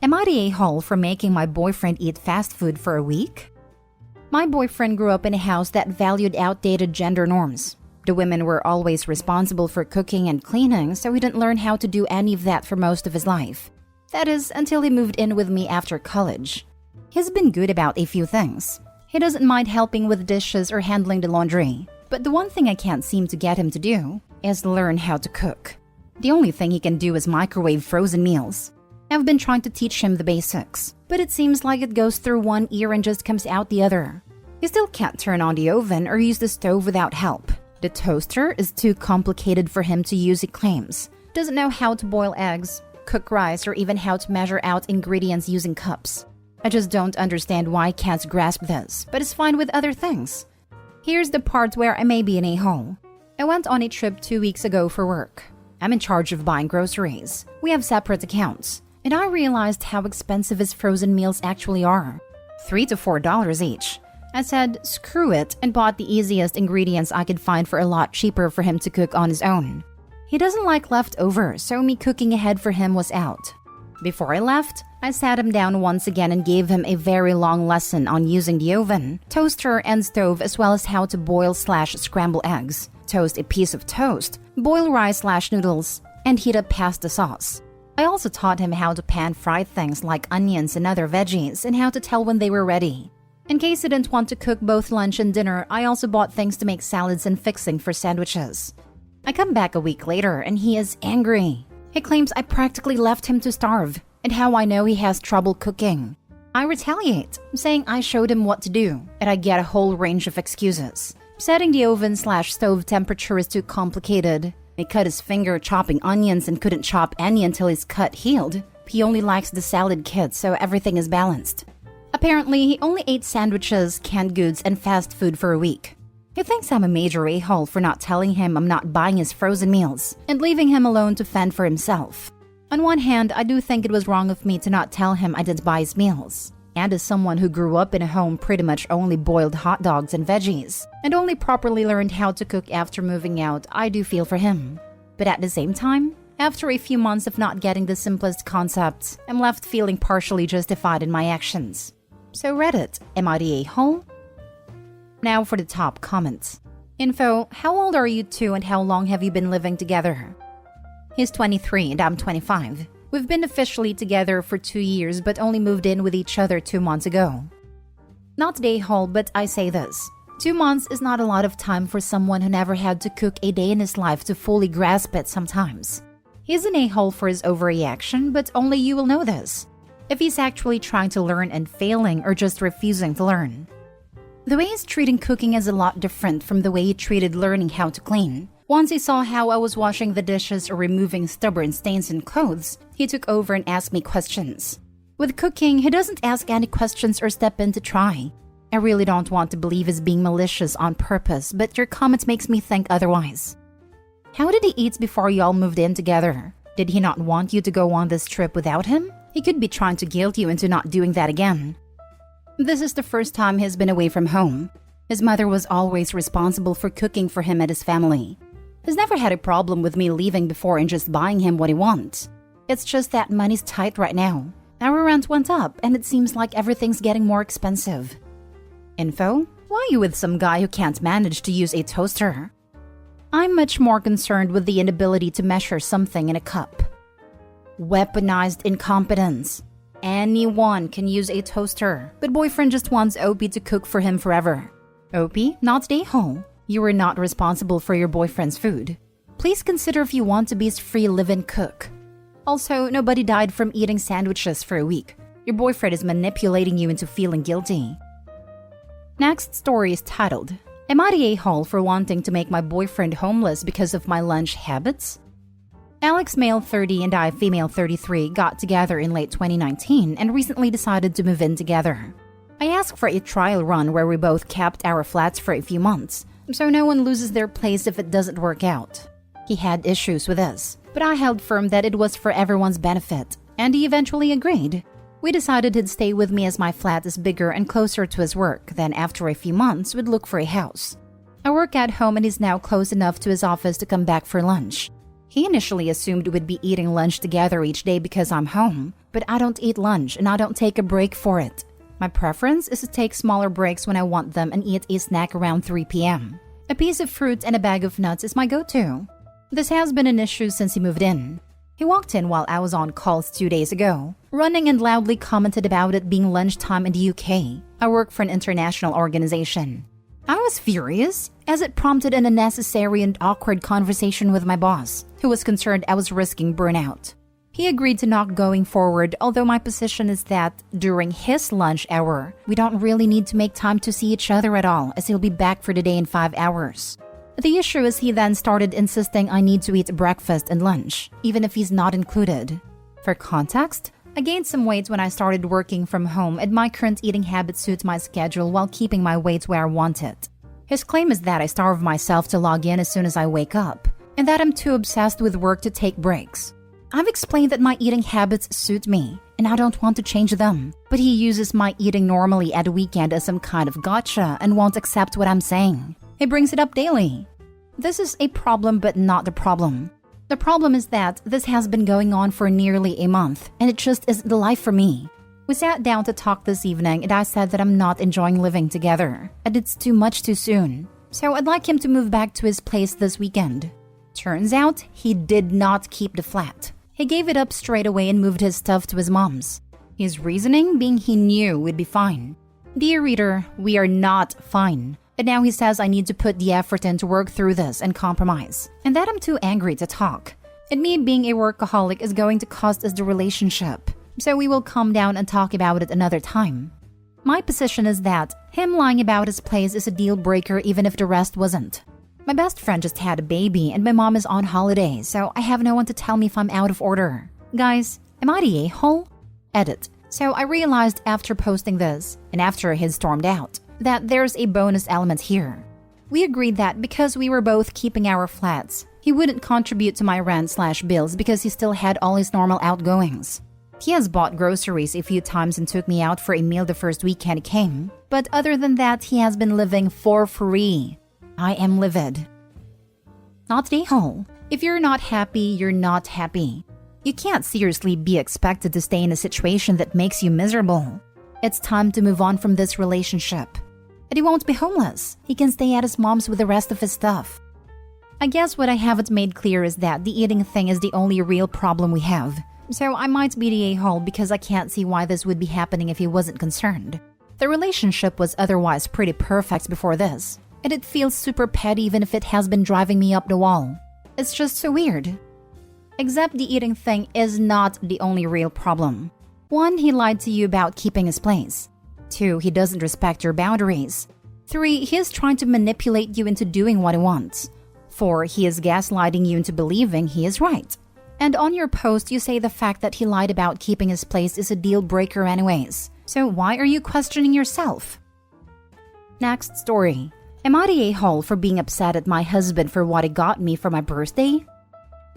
Am I the a-hole for making my boyfriend eat fast food for a week? My boyfriend grew up in a house that valued outdated gender norms. The women were always responsible for cooking and cleaning, so he didn't learn how to do any of that for most of his life. That is, until he moved in with me after college. He's been good about a few things. He doesn't mind helping with dishes or handling the laundry. But the one thing I can't seem to get him to do is learn how to cook. The only thing he can do is microwave frozen meals. I've been trying to teach him the basics, but it seems like it goes through one ear and just comes out the other. He still can't turn on the oven or use the stove without help. The toaster is too complicated for him to use, he claims. Doesn't know how to boil eggs, cook rice, or even how to measure out ingredients using cups. I just don't understand why he can't grasp this, but is fine with other things. Here's the part where I may be an a-hole. I went on a trip 2 weeks ago for work. I'm in charge of buying groceries. We have separate accounts. And I realized how expensive his frozen meals actually are. $3 to $4 each. I said, screw it, and bought the easiest ingredients I could find for a lot cheaper for him to cook on his own. He doesn't like leftovers, so me cooking ahead for him was out. Before I left, I sat him down once again and gave him a very long lesson on using the oven, toaster, and stove, as well as how to boil/scramble eggs, toast a piece of toast, boil rice/noodles, and heat up pasta sauce. I also taught him how to pan fry things like onions and other veggies and how to tell when they were ready. In case he didn't want to cook both lunch and dinner, I also bought things to make salads and fixing for sandwiches. I come back a week later and he is angry. He claims I practically left him to starve and how I know he has trouble cooking. I retaliate, saying I showed him what to do, and I get a whole range of excuses. Setting the oven/stove temperature is too complicated. He cut his finger chopping onions and couldn't chop any until his cut healed. He only likes the salad kit, so everything is balanced. Apparently, he only ate sandwiches, canned goods, and fast food for a week. He thinks I'm a major a-hole for not telling him I'm not buying his frozen meals and leaving him alone to fend for himself. On one hand, I do think it was wrong of me to not tell him I didn't buy his meals. And as someone who grew up in a home pretty much only boiled hot dogs and veggies, and only properly learned how to cook after moving out, I do feel for him. But at the same time, after a few months of not getting the simplest concepts, I'm left feeling partially justified in my actions. So Reddit, am I the a-hole? Now for the top comments. Info, how old are you two and how long have you been living together? He's 23 and I'm 25. We've been officially together for 2 years but only moved in with each other 2 months ago. Not the a-hole, but I say this. 2 months is not a lot of time for someone who never had to cook a day in his life to fully grasp it sometimes. He's an a-hole for his overreaction, but only you will know this. If he's actually trying to learn and failing or just refusing to learn. The way he's treating cooking is a lot different from the way he treated learning how to clean. Once he saw how I was washing the dishes or removing stubborn stains in clothes, he took over and asked me questions. With cooking, he doesn't ask any questions or step in to try. I really don't want to believe he's being malicious on purpose, but your comment makes me think otherwise. How did he eat before y'all moved in together? Did he not want you to go on this trip without him? He could be trying to guilt you into not doing that again. This is the first time he's been away from home. His mother was always responsible for cooking for him and his family. He's never had a problem with me leaving before and just buying him what he wants. It's just that money's tight right now. Our rent went up and it seems like everything's getting more expensive. Info, why are you with some guy who can't manage to use a toaster? I'm much more concerned with the inability to measure something in a cup. Weaponized incompetence. Anyone can use a toaster, but boyfriend just wants OP to cook for him forever. OP, not the a-hole. You are not responsible for your boyfriend's food. Please consider if you want to be his free live-in cook. Also, nobody died from eating sandwiches for a week. Your boyfriend is manipulating you into feeling guilty. Next story is titled, Am I the a-hole for wanting to make my boyfriend homeless because of my lunch habits? Alex, male 30, and I, female 33, got together in late 2019 and recently decided to move in together. I asked for a trial run where we both kept our flats for a few months, so no one loses their place if it doesn't work out. He had issues with this, but I held firm that it was for everyone's benefit, and he eventually agreed. We decided he'd stay with me as my flat is bigger and closer to his work, then after a few months we'd look for a house. I work at home and he's now close enough to his office to come back for lunch. He initially assumed we'd be eating lunch together each day because I'm home, but I don't eat lunch and I don't take a break for it. My preference is to take smaller breaks when I want them and eat a snack around 3 p.m. A piece of fruit and a bag of nuts is my go-to. This has been an issue since he moved in. He walked in while I was on calls 2 days ago, running and loudly commented about it being lunchtime in the UK. I work for an international organization. I was furious, as it prompted an unnecessary and awkward conversation with my boss, who was concerned I was risking burnout. He agreed to not going forward, although my position is that during his lunch hour, we don't really need to make time to see each other at all, as he'll be back for the day in 5 hours. The issue is he then started insisting I need to eat breakfast and lunch, even if he's not included. For context, I gained some weight when I started working from home, and my current eating habit suits my schedule while keeping my weight where I want it. His claim is that I starve myself to log in as soon as I wake up, and that I'm too obsessed with work to take breaks. I've explained that my eating habits suit me, and I don't want to change them, but he uses my eating normally at a weekend as some kind of gotcha and won't accept what I'm saying. He brings it up daily. This is a problem, but not the problem. The problem is that this has been going on for nearly a month, and it just isn't the life for me. We sat down to talk this evening, and I said that I'm not enjoying living together, and it's too much too soon. So I'd like him to move back to his place this weekend. Turns out, he did not keep the flat. He gave it up straight away and moved his stuff to his mom's. His reasoning being he knew we'd be fine. Dear reader, we are not fine. And now he says I need to put the effort in to work through this and compromise, and that I'm too angry to talk. And me being a workaholic is going to cost us the relationship, so we will calm down and talk about it another time. My position is that him lying about his place is a deal breaker even if the rest wasn't. My best friend just had a baby and my mom is on holiday, so I have no one to tell me if I'm out of order. Guys, am I the a-hole? Edit. So I realized after posting this, and after he stormed out, that there's a bonus element here. We agreed that because we were both keeping our flats, he wouldn't contribute to my rent/bills because he still had all his normal outgoings. He has bought groceries a few times and took me out for a meal the first weekend he came, but other than that, he has been living for free. I am livid. Not the whole. If you're not happy, you're not happy. You can't seriously be expected to stay in a situation that makes you miserable. It's time to move on from this relationship. And he won't be homeless. He can stay at his mom's with the rest of his stuff. I guess what I haven't made clear is that the eating thing is the only real problem we have. So I might be the a-hole because I can't see why this would be happening if he wasn't concerned. The relationship was otherwise pretty perfect before this, and it feels super petty even if it has been driving me up the wall. It's just so weird. Except the eating thing is not the only real problem. 1, he lied to you about keeping his place. 2, he doesn't respect your boundaries. 3, he is trying to manipulate you into doing what he wants. 4, he is gaslighting you into believing he is right. And on your post, you say the fact that he lied about keeping his place is a deal breaker anyways. So why are you questioning yourself? Next story. Am I the a-hole for being upset at my husband for what he got me for my birthday?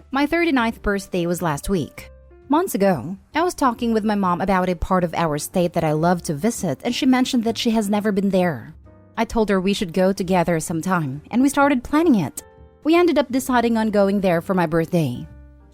My 39th birthday was last week. Months ago, I was talking with my mom about a part of our state that I love to visit, and she mentioned that she has never been there. I told her we should go together sometime, and we started planning it. We ended up deciding on going there for my birthday.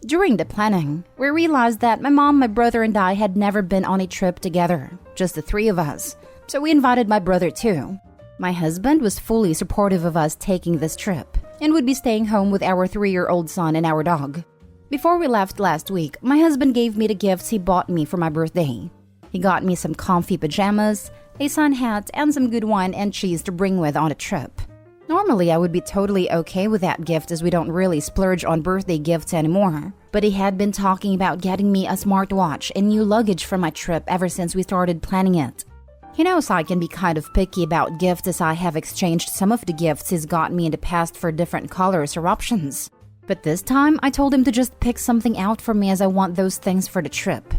During the planning, we realized that my mom, my brother, and I had never been on a trip together, just the 3 of us, so we invited my brother too. My husband was fully supportive of us taking this trip, and would be staying home with our 3-year-old son and our dog. Before we left last week, my husband gave me the gifts he bought me for my birthday. He got me some comfy pajamas, a sun hat, and some good wine and cheese to bring with on a trip. Normally, I would be totally okay with that gift as we don't really splurge on birthday gifts anymore. But he had been talking about getting me a smartwatch and new luggage for my trip ever since we started planning it. He knows I can be kind of picky about gifts as I have exchanged some of the gifts he's got me in the past for different colors or options. But this time, I told him to just pick something out for me as I want those things for the trip.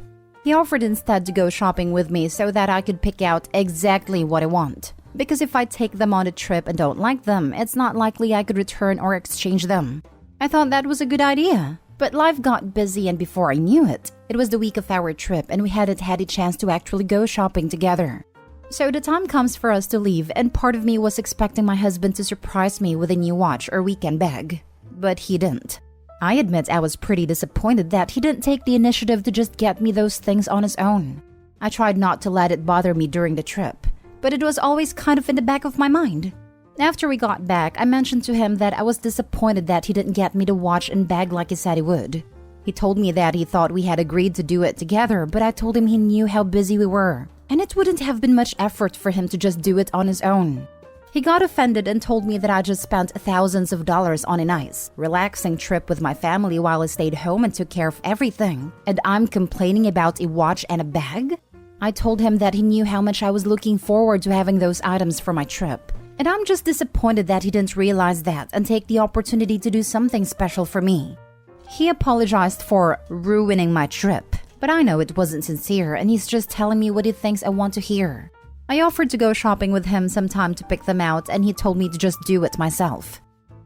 He offered instead to go shopping with me so that I could pick out exactly what I want. Because if I take them on a trip and don't like them, it's not likely I could return or exchange them. I thought that was a good idea. But life got busy, and before I knew it, it was the week of our trip and we hadn't had a chance to actually go shopping together. So the time comes for us to leave, and part of me was expecting my husband to surprise me with a new watch or weekend bag. But he didn't. I admit I was pretty disappointed that he didn't take the initiative to just get me those things on his own. I tried not to let it bother me during the trip, but it was always kind of in the back of my mind. After we got back, I mentioned to him that I was disappointed that he didn't get me to watch and bag like he said he would. He told me that he thought we had agreed to do it together, but I told him he knew how busy we were, and it wouldn't have been much effort for him to just do it on his own. He got offended and told me that I just spent thousands of dollars on a nice, relaxing trip with my family while I stayed home and took care of everything, and I'm complaining about a watch and a bag? I told him that he knew how much I was looking forward to having those items for my trip, and I'm just disappointed that he didn't realize that and take the opportunity to do something special for me. He apologized for ruining my trip, but I know it wasn't sincere and he's just telling me what he thinks I want to hear. I offered to go shopping with him sometime to pick them out and he told me to just do it myself.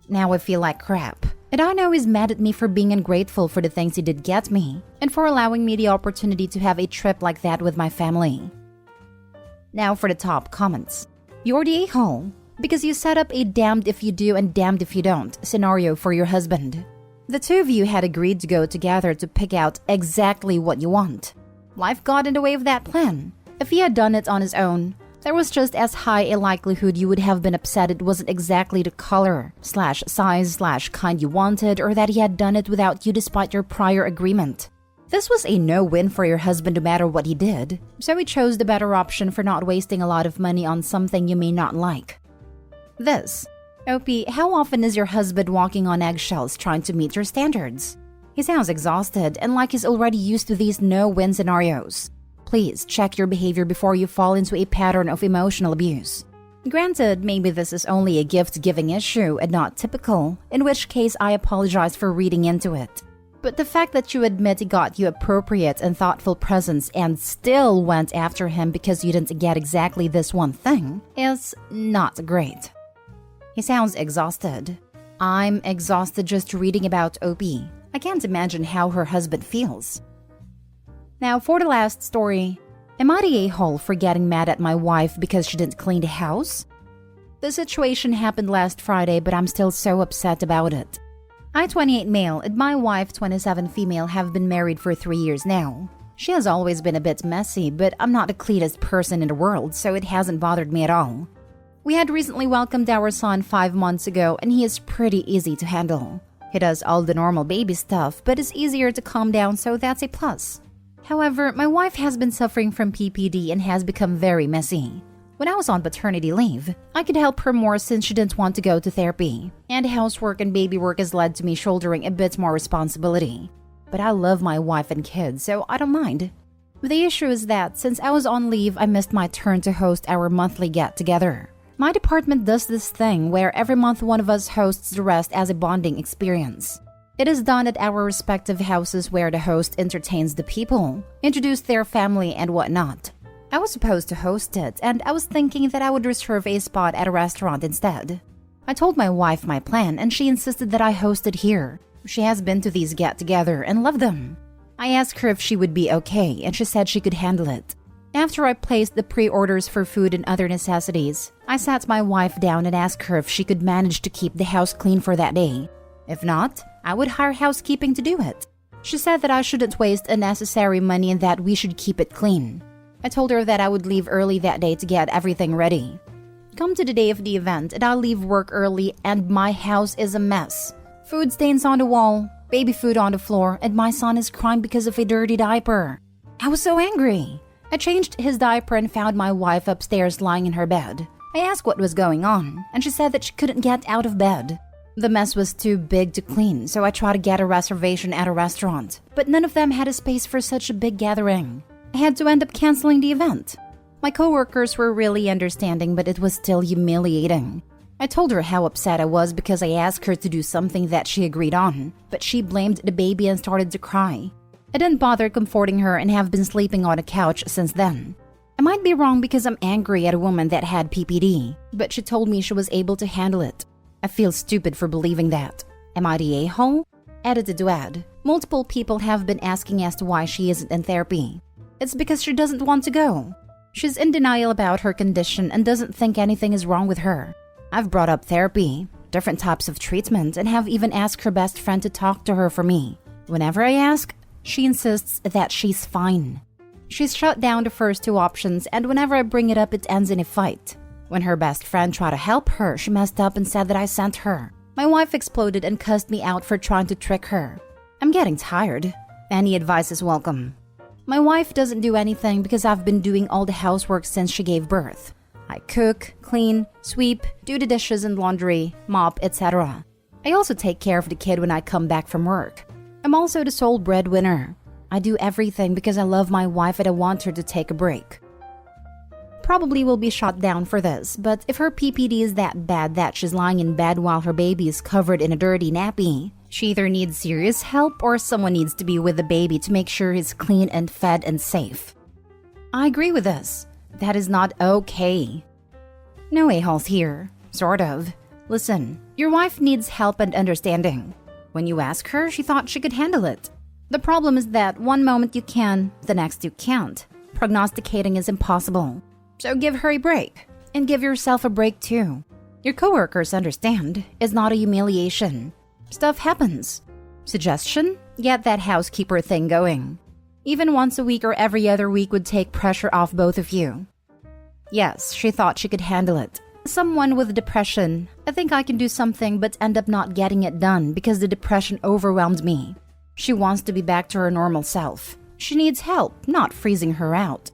Now I feel like crap, and I know he's mad at me for being ungrateful for the things he did get me and for allowing me the opportunity to have a trip like that with my family. Now for the top comments. You're the a-hole because you set up a damned if you do and damned if you don't scenario for your husband. The two of you had agreed to go together to pick out exactly what you want. Life got in the way of that plan. If he had done it on his own, there was just as high a likelihood you would have been upset it wasn't exactly the color, size, kind you wanted, or that he had done it without you despite your prior agreement. This was a no-win for your husband no matter what he did, so he chose the better option for not wasting a lot of money on something you may not like. This. Opie, how often is your husband walking on eggshells trying to meet your standards? He sounds exhausted and like he's already used to these no-win scenarios. Please check your behavior before you fall into a pattern of emotional abuse. Granted, maybe this is only a gift-giving issue and not typical, in which case I apologize for reading into it. But the fact that you admit he got you appropriate and thoughtful presents and still went after him because you didn't get exactly this one thing is not great. He sounds exhausted. I'm exhausted just reading about Opie. I can't imagine how her husband feels. Now for the last story. Am I the a-hole for getting mad at my wife because she didn't clean the house? The situation happened last Friday, but I'm still so upset about it. I, 28 male, and my wife, 27 female, have been married for 3 years now. She has always been a bit messy, but I'm not the cleanest person in the world, so it hasn't bothered me at all. We had recently welcomed our son 5 months ago, and he is pretty easy to handle. He does all the normal baby stuff, but is easier to calm down, so that's a plus. However, my wife has been suffering from PPD and has become very messy. When I was on paternity leave, I could help her more since she didn't want to go to therapy, and housework and baby work has led to me shouldering a bit more responsibility. But I love my wife and kids, so I don't mind. The issue is that since I was on leave, I missed my turn to host our monthly get-together. My department does this thing where every month one of us hosts the rest as a bonding experience. It is done at our respective houses where the host entertains the people, introduce their family and whatnot. I was supposed to host it, and I was thinking that I would reserve a spot at a restaurant instead. I told my wife my plan, and she insisted that I host it here. She has been to these get-together and loved them. I asked her if she would be okay, and she said she could handle it. After I placed the pre-orders for food and other necessities, I sat my wife down and asked her if she could manage to keep the house clean for that day. If not, I would hire housekeeping to do it. She said that I shouldn't waste unnecessary money and that we should keep it clean. I told her that I would leave early that day to get everything ready. Come to the day of the event and I'll leave work early and my house is a mess. Food stains on the wall, baby food on the floor, and my son is crying because of a dirty diaper. I was so angry. I changed his diaper and found my wife upstairs lying in her bed. I asked what was going on, and she said that she couldn't get out of bed. The mess was too big to clean, so I tried to get a reservation at a restaurant, but none of them had a space for such a big gathering. I had to end up canceling the event. My coworkers were really understanding, but it was still humiliating. I told her how upset I was because I asked her to do something that she agreed on, but she blamed the baby and started to cry. I didn't bother comforting her and have been sleeping on a couch since then. I might be wrong because I'm angry at a woman that had PPD, but she told me she was able to handle it. I feel stupid for believing that. Am I the a-hole? Edited to add, multiple people have been asking as to why she isn't in therapy. It's because she doesn't want to go. She's in denial about her condition and doesn't think anything is wrong with her. I've brought up therapy, different types of treatment, and have even asked her best friend to talk to her for me. Whenever I ask, she insists that she's fine. She's shut down the first two options, and whenever I bring it up, it ends in a fight. When her best friend tried to help her, she messed up and said that I sent her. My wife exploded and cussed me out for trying to trick her. I'm getting tired. Any advice is welcome. My wife doesn't do anything because I've been doing all the housework since she gave birth. I cook, clean, sweep, do the dishes and laundry, mop, etc. I also take care of the kid when I come back from work. I'm also the sole breadwinner. I do everything because I love my wife and I want her to take a break. Probably will be shot down for this, but if her PPD is that bad that she's lying in bed while her baby is covered in a dirty nappy, she either needs serious help or someone needs to be with the baby to make sure he's clean and fed and safe. I agree with this. That is not okay. No a-holes here. Sort of. Listen, your wife needs help and understanding. When you ask her, she thought she could handle it. The problem is that one moment you can, the next you can't. Prognosticating is impossible. So give her a break. And give yourself a break too. Your coworkers understand. It's not a humiliation. Stuff happens. Suggestion? Get that housekeeper thing going. Even once a week or every other week would take pressure off both of you. Yes, she thought she could handle it. Someone with depression, I think I can do something but end up not getting it done because the depression overwhelmed me. She wants to be back to her normal self. She needs help, not freezing her out.